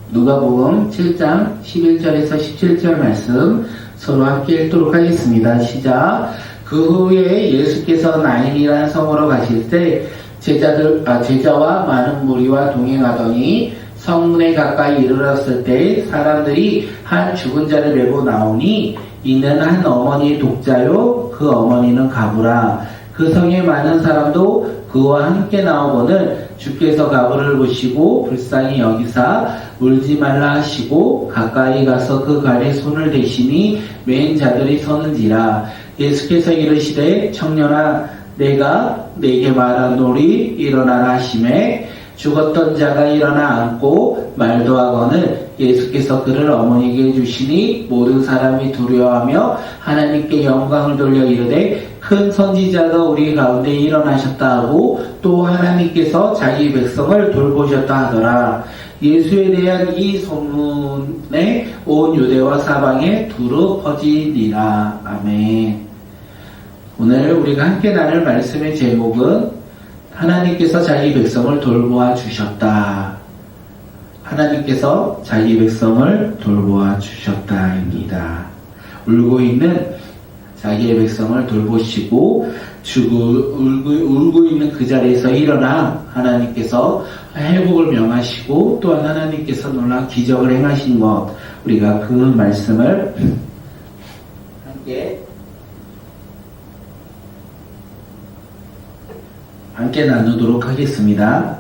누가복음 7장 11절에서 17절 말씀 서로 함께 읽도록 하겠습니다. 시작. 그 후에 예수께서 나인이라는 성으로 가실 때 제자와 많은 무리와 동행하더니 성문에 가까이 이르렀을 때 사람들이 한 죽은 자를 메고 나오니 이는 한 어머니의 독자요 그 어머니는 가부라. 그 성에 많은 사람도 그와 함께 나오거늘 주께서 가부를 보시고 불쌍히 여기사 울지 말라 하시고 가까이 가서 그 발에 손을 대시니 맨 자들이 서는지라. 예수께서 이르시되 청년아 내가 네게 말하노리 일어나라 하시매 죽었던 자가 일어나 앉고 말도 하거늘 예수께서 그를 어머니에게 주시니 모든 사람이 두려워하며 하나님께 영광을 돌려 이르되 큰 선지자가 우리 가운데 일어나셨다 하고 또 하나님께서 자기 백성을 돌보셨다 하더라. 예수에 대한 이 소문에 온 유대와 사방에 두루 퍼지니라. 아멘. 오늘 우리가 함께 나눌 말씀의 제목은 하나님께서 자기 백성을 돌보아 주셨다. 하나님께서 자기 백성을 돌보아 주셨다입니다. 울고 있는 자기의 백성을 돌보시고 울고 있는 그 자리에서 일어나 하나님께서 회복을 명하시고 또한 하나님께서 놀라운 기적을 행하신 것, 우리가 그 말씀을 함께 나누도록 하겠습니다.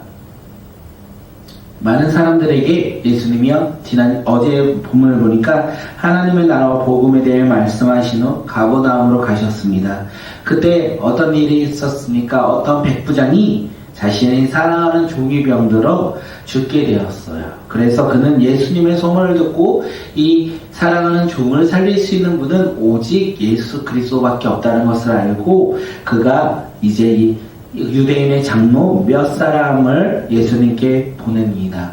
많은 사람들에게 예수님이요, 어제 본문을 보니까 하나님의 나라와 복음에 대해 말씀하신 후 가버나움으로 가셨습니다. 그때 어떤 일이 있었습니까? 어떤 백부장이 자신의 사랑하는 종이 병들어 죽게 되었어요. 그래서 그는 예수님의 소문을 듣고 이 사랑하는 종을 살릴 수 있는 분은 오직 예수 그리스도밖에 없다는 것을 알고 그가 이제 유대인의 장로 몇 사람을 예수님께 보냅니다.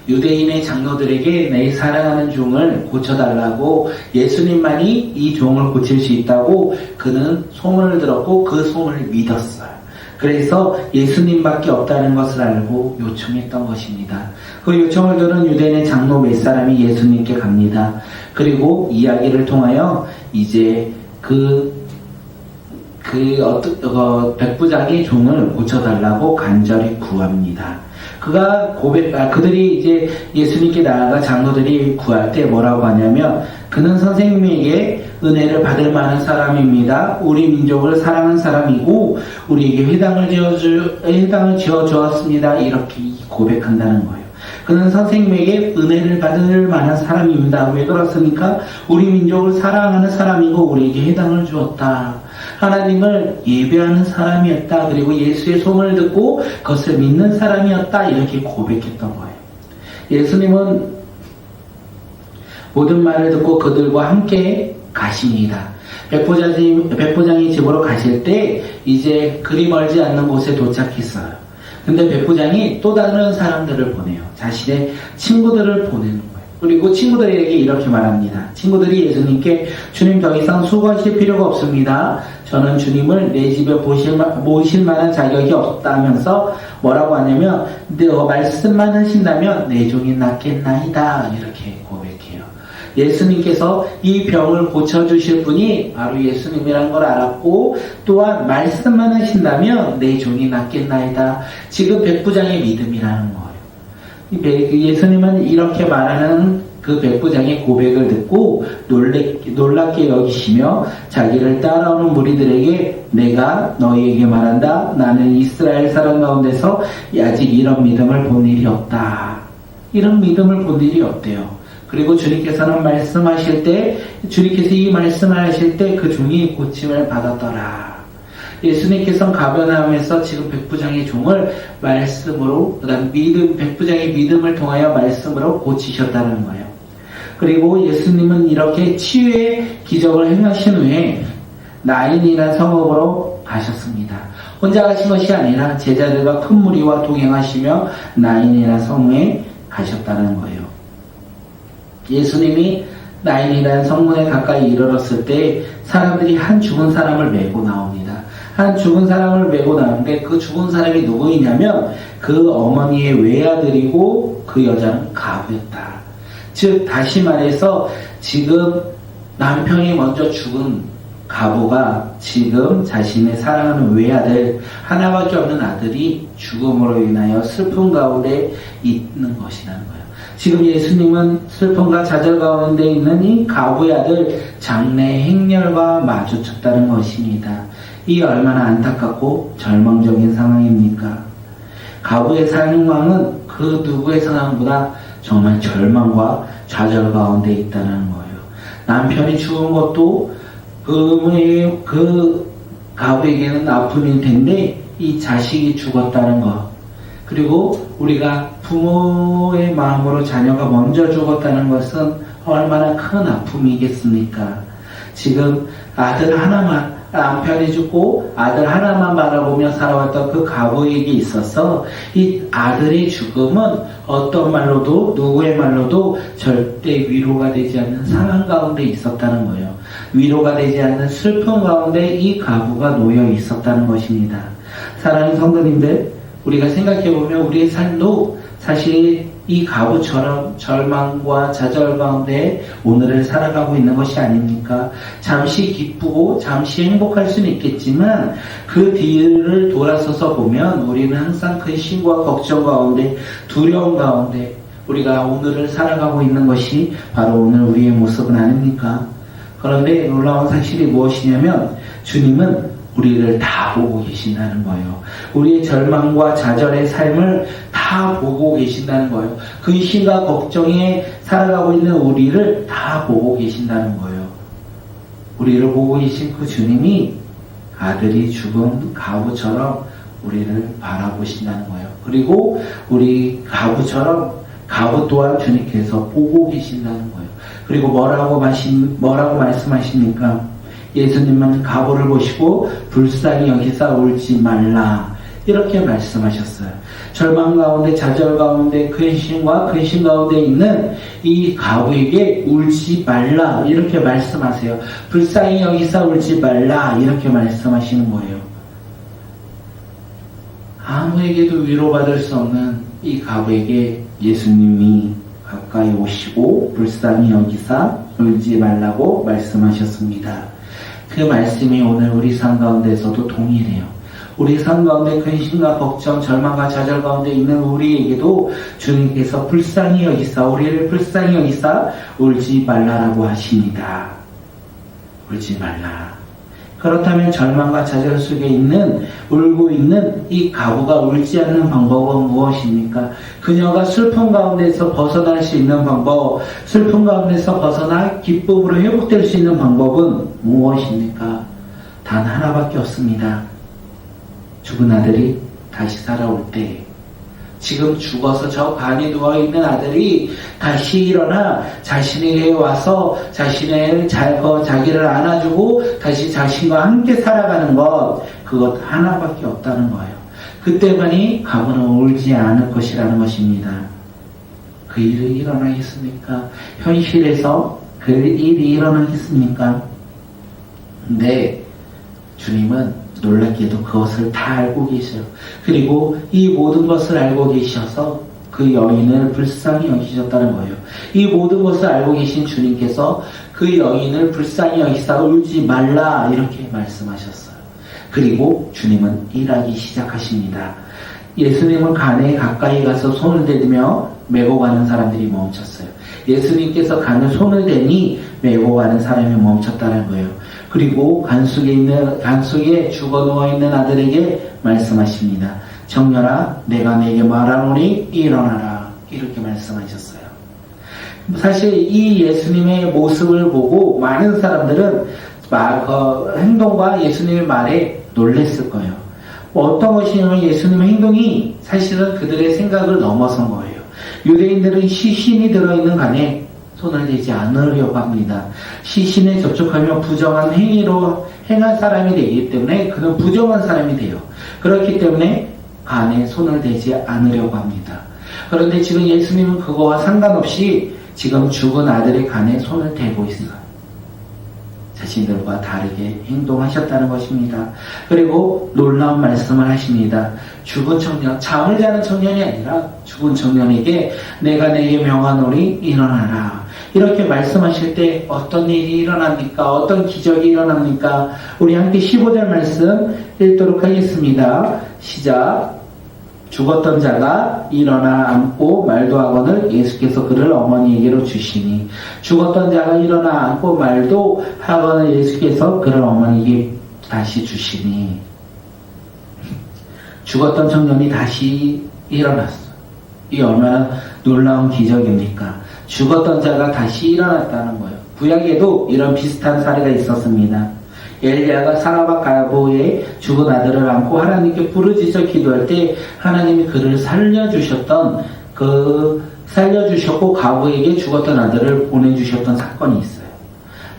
유대인의 장로들에게 내 사랑하는 종을 고쳐달라고, 예수님만이 이 종을 고칠 수 있다고 그는 소문을 들었고 그 소문을 믿었어요. 그래서 예수님밖에 없다는 것을 알고 요청했던 것입니다. 그 요청을 들은 유대인의 장로 몇 사람이 예수님께 갑니다. 그리고 이야기를 통하여 이제 백부장의 종을 고쳐달라고 간절히 구합니다. 그들이 이제 예수님께 나아가 장로들이 구할 때 뭐라고 하냐면, 그는 선생님에게 은혜를 받을 만한 사람입니다. 우리 민족을 사랑한 사람이고 우리에게 회당을 지어 주었습니다. 이렇게 고백한다는 거예요. 그는 선생님에게 은혜를 받을 만한 사람입니다. 왜 그렇습니까? 우리 민족을 사랑하는 사람이고 우리에게 회당을 주었다. 하나님을 예배하는 사람이었다. 그리고 예수의 소문을 듣고 그것을 믿는 사람이었다. 이렇게 고백했던 거예요. 예수님은 모든 말을 듣고 그들과 함께 가십니다. 백부장이 집으로 가실 때 이제 그리 멀지 않는 곳에 도착했어요. 근데 백부장이 또 다른 사람들을 보내요. 자신의 친구들을 보내는 거예요. 그리고 친구들에게 이렇게 말합니다. 친구들이 예수님께 주님 더 이상 수고하실 필요가 없습니다. 저는 주님을 내 집에 모실 만한 자격이 없다면서 뭐라고 하냐면, 말씀만 하신다면 내 종이 낫겠나이다. 이렇게 고백해요. 예수님께서 이 병을 고쳐주실 분이 바로 예수님이라는 걸 알았고, 또한 말씀만 하신다면 내 종이 낫겠나이다. 지금 백부장의 믿음이라는 거예요. 예수님은 이렇게 말하는 그 백부장의 고백을 듣고 놀랍게 여기시며 자기를 따라오는 무리들에게 내가 너희에게 말한다. 나는 이스라엘 사람 가운데서 아직 이런 믿음을 본 일이 없다. 이런 믿음을 본 일이 없대요. 그리고 주님께서는 주님께서 이 말씀을 하실 때 그 종이 고침을 받았더라. 예수님께서는 가버나움에서 지금 백부장의 종을 말씀으로, 백부장의 믿음을 통하여 말씀으로 고치셨다는 거예요. 그리고 예수님은 이렇게 치유의 기적을 행하신 후에 나인이라는 성읍으로 가셨습니다. 혼자 가신 것이 아니라 제자들과 큰 무리와 동행하시며 나인이라는 성에 가셨다는 거예요. 예수님이 나인이라는 성문에 가까이 이르렀을 때 사람들이 한 죽은 사람을 메고 나옵니다. 한 죽은 사람을 메고 나오는데 그 죽은 사람이 누구이냐면 그 어머니의 외아들이고 그 여자는 가부였다. 즉 다시 말해서 지금 남편이 먼저 죽은 가부가 지금 자신의 사랑하는 외아들, 하나밖에 없는 아들이 죽음으로 인하여 슬픔 가운데 있는 것이라는 거예요. 지금 예수님은 슬픔과 좌절 가운데 있는 이 가부의 아들 장래 행렬과 마주쳤다는 것입니다. 이 얼마나 안타깝고 절망적인 상황입니까? 가부의 상황은 그 누구의 상황보다 정말 절망과 좌절 가운데 있다는 거예요. 남편이 죽은 것도 그 가부에게는 아픔일 텐데 이 자식이 죽었다는 것, 그리고 우리가 부모의 마음으로 자녀가 먼저 죽었다는 것은 얼마나 큰 아픔이겠습니까? 지금 아들 하나만, 남편이 죽고 아들 하나만 바라보며 살아왔던 그 가부에게 있어서 이 아들의 죽음은 어떤 말로도 누구의 말로도 절대 위로가 되지 않는 상황 가운데 있었다는 거예요. 위로가 되지 않는 슬픔 가운데 이 가부가 놓여 있었다는 것입니다. 사랑하는 성도님들, 우리가 생각해보면 우리의 삶도 사실 이 가부처럼 절망과 좌절 가운데 오늘을 살아가고 있는 것이 아닙니까? 잠시 기쁘고 잠시 행복할 수는 있겠지만 그 뒤를 돌아서서 보면 우리는 항상 근심과 걱정 가운데, 두려움 가운데 우리가 오늘을 살아가고 있는 것이 바로 오늘 우리의 모습은 아닙니까? 그런데 놀라운 사실이 무엇이냐면 주님은 우리를 다 보고 계신다는 거예요. 우리의 절망과 좌절의 삶을 다 보고 계신다는 거예요. 근심과 걱정에 살아가고 있는 우리를 다 보고 계신다는 거예요. 우리를 보고 계신 그 주님이 아들이 죽은 가부처럼 우리를 바라보신다는 거예요. 그리고 우리 가부 또한 주님께서 보고 계신다는 거예요. 그리고 뭐라고 말씀하십니까? 예수님은 가부를 보시고 불쌍히 여기사 울지 말라, 이렇게 말씀하셨어요. 절망 가운데, 좌절 가운데, 근심 가운데 있는 이 가부에게 울지 말라, 이렇게 말씀하세요. 불쌍히 여기사 울지 말라, 이렇게 말씀하시는 거예요. 아무에게도 위로받을 수 없는 이 가부에게 예수님이 가까이 오시고 불쌍히 여기사 울지 말라고 말씀하셨습니다. 그 말씀이 오늘 우리 삶 가운데서도 동일해요. 우리 삶 가운데 근심과 걱정, 절망과 좌절 가운데 있는 우리에게도 주님께서 불쌍히 여기사, 우리를 불쌍히 여기사 울지 말라라고 하십니다. 울지 말라. 그렇다면 절망과 좌절 속에 울고 있는 이 가부가 울지 않는 방법은 무엇입니까? 그녀가 슬픔 가운데서 벗어날 수 있는 방법, 슬픔 가운데서 벗어나 기쁨으로 회복될 수 있는 방법은 무엇입니까? 단 하나밖에 없습니다. 죽은 아들이 다시 살아올 때, 지금 죽어서 저 간이 누워있는 아들이 다시 일어나 자신에게 와서 자기를 안아주고 다시 자신과 함께 살아가는 것, 그것 하나밖에 없다는 거예요. 그때만이 가부는 울지 않을 것이라는 것입니다. 그 일이 일어나겠습니까? 현실에서 그 일이 일어나겠습니까? 네, 주님은 놀랍게도 그것을 다 알고 계셔요. 그리고 이 모든 것을 알고 계셔서 그 여인을 불쌍히 여기셨다는 거예요. 이 모든 것을 알고 계신 주님께서 그 여인을 불쌍히 여기사 울지 말라, 이렇게 말씀하셨어요. 그리고 주님은 일하기 시작하십니다. 예수님은 간에 가까이 가서 손을 대며 메고 가는 사람들이 멈췄어요. 예수님께서 간에 손을 대니 메고 가는 사람이 멈췄다는 거예요. 그리고 간 속에 죽어 누워있는 아들에게 말씀하십니다. 정렬아, 내가 내게 말하노니 일어나라, 이렇게 말씀하셨어요. 사실 이 예수님의 모습을 보고 많은 사람들은 행동과 예수님의 말에 놀랬을 거예요. 어떤 것이냐면 예수님의 행동이 사실은 그들의 생각을 넘어선 거예요. 유대인들은 시신이 들어있는 간에 손을 대지 않으려고 합니다. 시신에 접촉하면 부정한 행위로 행한 사람이 되기 때문에 그는 부정한 사람이 돼요. 그렇기 때문에 간에 손을 대지 않으려고 합니다. 그런데 지금 예수님은 그거와 상관없이 지금 죽은 아들의 간에 손을 대고 있어요. 자신들과 다르게 행동하셨다는 것입니다. 그리고 놀라운 말씀을 하십니다. 죽은 청년, 잠을 자는 청년이 아니라 죽은 청년에게 내가 내게 명하노니 일어나라. 이렇게 말씀하실 때 어떤 일이 일어납니까? 어떤 기적이 일어납니까? 우리 함께 15절 말씀 읽도록 하겠습니다. 시작. 죽었던 자가 일어나 앉고 말도 하거늘 예수께서 그를 어머니에게로 주시니. 죽었던 자가 일어나 앉고 말도 하거늘 예수께서 그를 어머니에게 다시 주시니. 죽었던 청년이 다시 일어났어. 이게 얼마나 놀라운 기적입니까? 죽었던 자가 다시 일어났다는 거예요. 구약에도 이런 비슷한 사례가 있었습니다. 엘리야가 사라밧 가보에 죽은 아들을 안고 하나님께 부르짖어 기도할 때 하나님이 그를 살려주셨고 가부에게 죽었던 아들을 보내주셨던 사건이 있어요.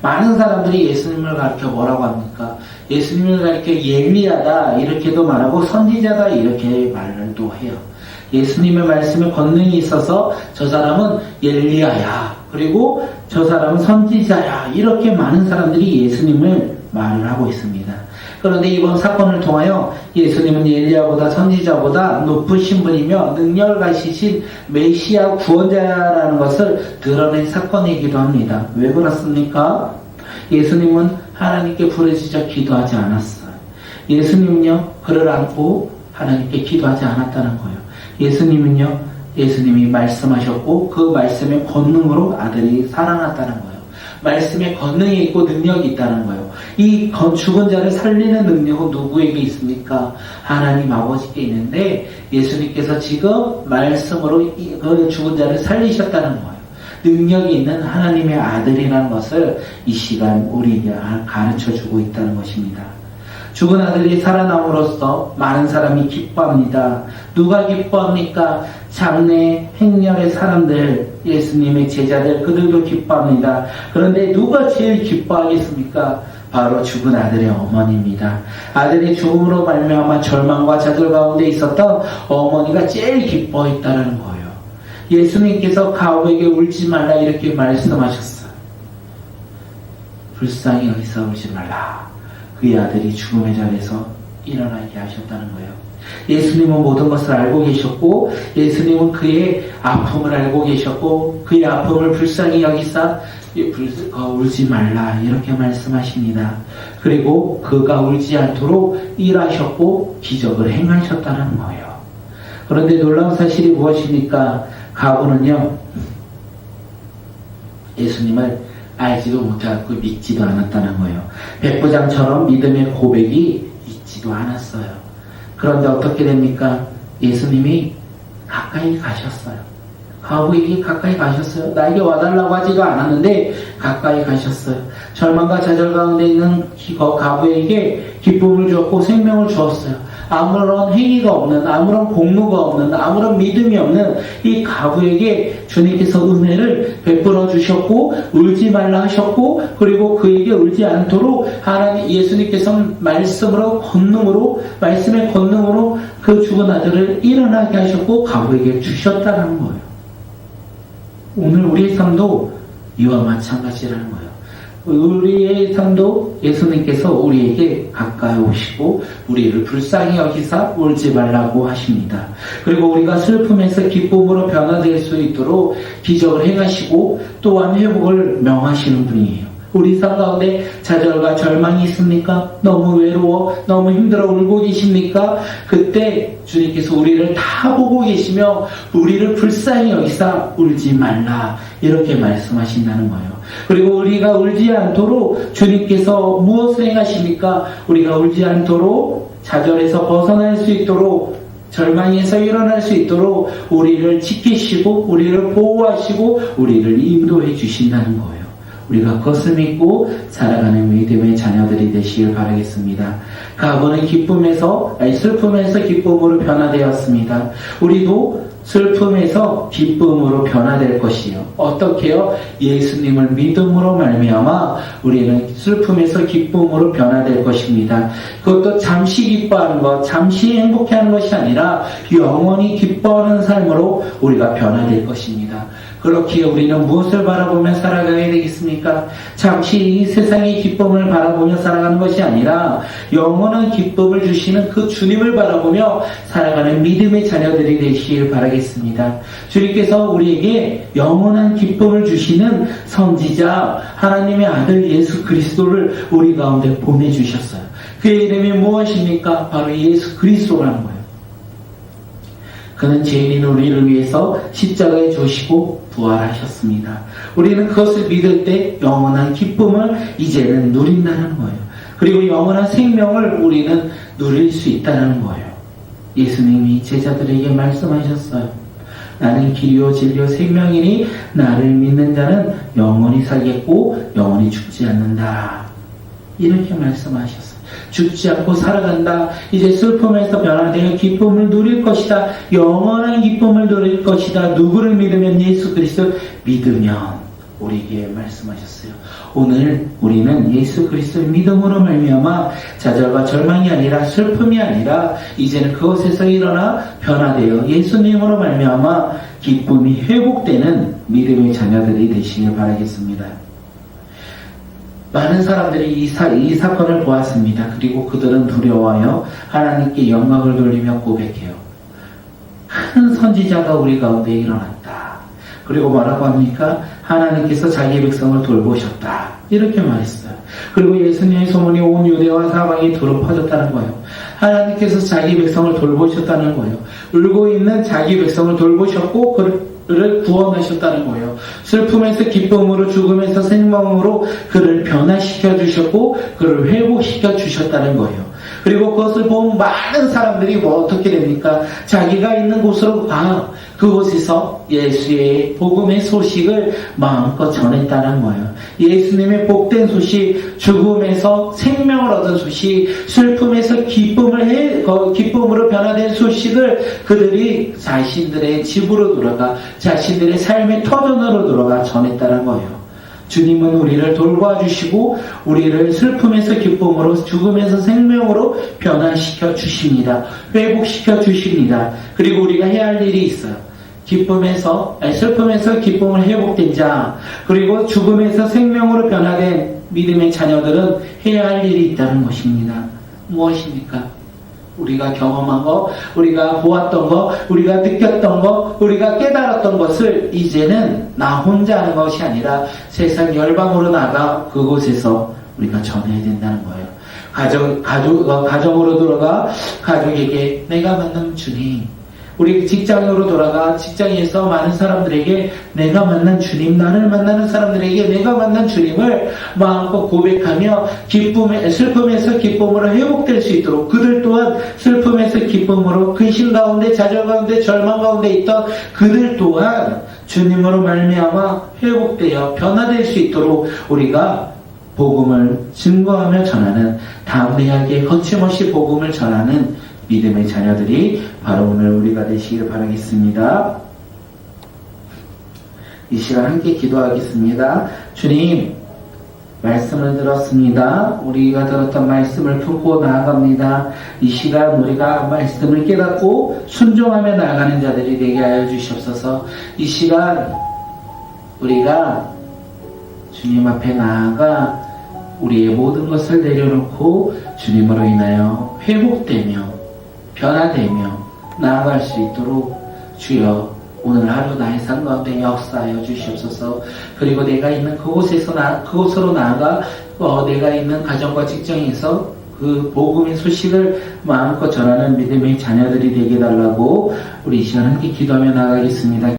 많은 사람들이 예수님을 가르쳐 뭐라고 합니까? 예수님을 가르쳐 엘리야다 이렇게도 말하고 선지자다 이렇게 말도 해요. 예수님의 말씀에 권능이 있어서 저 사람은 엘리야야, 그리고 저 사람은 선지자야, 이렇게 많은 사람들이 예수님을 말을 하고 있습니다. 그런데 이번 사건을 통하여 예수님은 엘리야보다 선지자보다 높으신 분이며 능력을 가지신 메시아 구원자라는 것을 드러낸 사건이기도 합니다. 왜 그렇습니까? 예수님은 하나님께 부르짖어 기도하지 않았어요. 예수님은요, 그를 안고 하나님께 기도하지 않았다는 거예요. 예수님이 말씀하셨고 그 말씀의 권능으로 아들이 살아났다는 거예요. 말씀에 권능이 있고 능력이 있다는 거예요. 이 죽은 자를 살리는 능력은 누구에게 있습니까? 하나님 아버지께 있는데 예수님께서 지금 말씀으로 그 죽은 자를 살리셨다는 거예요. 능력이 있는 하나님의 아들이라는 것을 이 시간 우리에게 가르쳐주고 있다는 것입니다. 죽은 아들이 살아남으로써 많은 사람이 기뻐합니다. 누가 기뻐합니까? 장래 행렬의 사람들, 예수님의 제자들, 그들도 기뻐합니다. 그런데 누가 제일 기뻐하겠습니까? 바로 죽은 아들의 어머니입니다. 아들의 죽음으로 말미암아 절망과 좌절 가운데 있었던 어머니가 제일 기뻐했다는 거예요. 예수님께서 가부에게 울지 말라 이렇게 말씀하셨어요. 불쌍히 여기서 울지 말라. 그의 아들이 죽음의 자리에서 일어나게 하셨다는 거예요. 예수님은 모든 것을 알고 계셨고 예수님은 그의 아픔을 알고 계셨고 그의 아픔을 불쌍히 여기사 울지 말라 이렇게 말씀하십니다. 그리고 그가 울지 않도록 일하셨고 기적을 행하셨다는 거예요. 그런데 놀라운 사실이 무엇입니까? 가부는요, 예수님을 알지도 못하고 믿지도 않았다는 거예요. 백부장처럼 믿음의 고백이 있지도 않았어요. 그런데 어떻게 됩니까? 예수님이 가까이 가셨어요. 가부에게 가까이 가셨어요. 나에게 와달라고 하지도 않았는데 가까이 가셨어요. 절망과 좌절 가운데 있는 가부에게 기쁨을 주었고 생명을 주었어요. 아무런 행위가 없는, 아무런 공로가 없는, 아무런 믿음이 없는 이 가부에게 주님께서 은혜를 베풀어 주셨고 울지 말라 하셨고 그리고 그에게 울지 않도록 하나님 예수님께서는 말씀의 권능으로 그 죽은 아들을 일어나게 하셨고 가부에게 주셨다는 거예요. 오늘 우리의 삶도 이와 마찬가지라는 거예요. 우리의 삶도 예수님께서 우리에게 가까이 오시고 우리를 불쌍히 여기사 울지 말라고 하십니다. 그리고 우리가 슬픔에서 기쁨으로 변화될 수 있도록 기적을 행하시고 또한 회복을 명하시는 분이에요. 우리 삶 가운데 좌절과 절망이 있습니까? 너무 외로워, 너무 힘들어 울고 계십니까? 그때 주님께서 우리를 다 보고 계시며 우리를 불쌍히 여기사 울지 말라 이렇게 말씀하신다는 거예요. 그리고 우리가 울지 않도록 주님께서 무엇을 행하십니까? 우리가 울지 않도록 좌절에서 벗어날 수 있도록 절망에서 일어날 수 있도록 우리를 지키시고 우리를 보호하시고 우리를 인도해 주신다는 거예요. 우리가 그것을 믿고 살아가는 믿음의 자녀들이 되시길 바라겠습니다. 가부는 슬픔에서 기쁨으로 변화되었습니다. 우리도 슬픔에서 기쁨으로 변화될 것이요. 어떻게요? 예수님을 믿음으로 말미암아 우리는 슬픔에서 기쁨으로 변화될 것입니다. 그것도 잠시 기뻐하는 것, 잠시 행복해하는 것이 아니라 영원히 기뻐하는 삶으로 우리가 변화될 것입니다. 그렇기에 우리는 무엇을 바라보며 살아가야 되겠습니까? 잠시 이 세상의 기쁨을 바라보며 살아가는 것이 아니라 영원한 기쁨을 주시는 그 주님을 바라보며 살아가는 믿음의 자녀들이 되시길 바라겠습니다. 주님께서 우리에게 영원한 기쁨을 주시는 선지자 하나님의 아들 예수 그리스도를 우리 가운데 보내주셨어요. 그의 이름이 무엇입니까? 바로 예수 그리스도라는 거예요. 그는 죄인인 우리를 위해서 십자가에 죽으시고 부활하셨습니다. 우리는 그것을 믿을 때 영원한 기쁨을 이제는 누린다는 거예요. 그리고 영원한 생명을 우리는 누릴 수 있다는 거예요. 예수님이 제자들에게 말씀하셨어요. 나는 길이요 진리요 생명이니 나를 믿는 자는 영원히 살겠고 영원히 죽지 않는다. 이렇게 말씀하셨어요. 죽지 않고 살아간다. 이제 슬픔에서 변화되어 기쁨을 누릴 것이다. 영원한 기쁨을 누릴 것이다. 누구를 믿으면? 예수 그리스도 믿으면. 우리에게 말씀하셨어요. 오늘 우리는 예수 그리스도의 믿음으로 말미암아 좌절과 절망이 아니라 슬픔이 아니라 이제는 그것에서 일어나 변화되어 예수님으로 말미암아 기쁨이 회복되는 믿음의 자녀들이 되시길 바라겠습니다. 많은 사람들이 이 사건을 보았습니다. 그리고 그들은 두려워하여 하나님께 영광을 돌리며 고백해요. 큰 선지자가 우리 가운데 일어났다. 그리고 뭐라고 합니까? 하나님께서 자기 백성을 돌보셨다. 이렇게 말했어요. 그리고 예수님의 소문이 온 유대와 사방에 두루 퍼졌다는 거예요. 하나님께서 자기 백성을 돌보셨다는 거예요. 울고 있는 자기 백성을 돌보셨고 그를 구원하셨다는 거예요. 슬픔에서 기쁨으로, 죽음에서 생명으로 그를 변화시켜 주셨고 그를 회복시켜 주셨다는 거예요. 그리고 그것을 본 많은 사람들이 어떻게 됩니까? 자기가 있는 곳으로 그곳에서 예수의 복음의 소식을 마음껏 전했다는 거예요. 예수님의 복된 소식, 죽음에서 생명을 얻은 소식, 슬픔에서 기쁨으로 변화된 소식을 그들이 자신들의 집으로 돌아가, 자신들의 삶의 터전으로 돌아가 전했다는 거예요. 주님은 우리를 돌봐주시고 우리를 슬픔에서 기쁨으로, 죽음에서 생명으로 변화시켜 주십니다. 회복시켜 주십니다. 그리고 우리가 해야 할 일이 있어요. 슬픔에서 기쁨을 회복된 자, 그리고 죽음에서 생명으로 변화된 믿음의 자녀들은 해야 할 일이 있다는 것입니다. 무엇입니까? 우리가 경험한 거, 우리가 보았던 거, 우리가 느꼈던 거, 우리가 깨달았던 것을 이제는 나 혼자 하는 것이 아니라 세상 열방으로 나가 그곳에서 우리가 전해야 된다는 거예요. 가정으로 돌아가 가족에게 내가 만난 주님, 우리 직장으로 돌아가 직장에서 많은 사람들에게 내가 만난 주님, 나를 만나는 사람들에게 내가 만난 주님을 마음껏 고백하며 슬픔에서 기쁨으로 회복될 수 있도록, 그들 또한 슬픔에서 기쁨으로, 근심 가운데, 좌절 가운데, 절망 가운데 있던 그들 또한 주님으로 말미암아 회복되어 변화될 수 있도록 우리가 복음을 증거하며 전하는, 담대하게 거침없이 복음을 전하는 믿음의 자녀들이 바로 오늘 우리가 되시길 바라겠습니다. 이 시간 함께 기도하겠습니다. 주님, 말씀을 들었습니다. 우리가 들었던 말씀을 품고 나아갑니다. 이 시간 우리가 말씀을 깨닫고 순종하며 나아가는 자들이 되게 하여 주시옵소서. 이 시간 우리가 주님 앞에 나아가 우리의 모든 것을 내려놓고 주님으로 인하여 회복되며 변화되며 나아갈 수 있도록 주여 오늘 하루 나의 삶 가운데 역사하여 주시옵소서. 그리고 내가 있는 그곳으로 나아가 내가 있는 가정과 직장에서 그 복음의 소식을 마음껏 전하는 믿음의 자녀들이 되게 달라고 우리 이 시간 함께 기도하며 나아가겠습니다.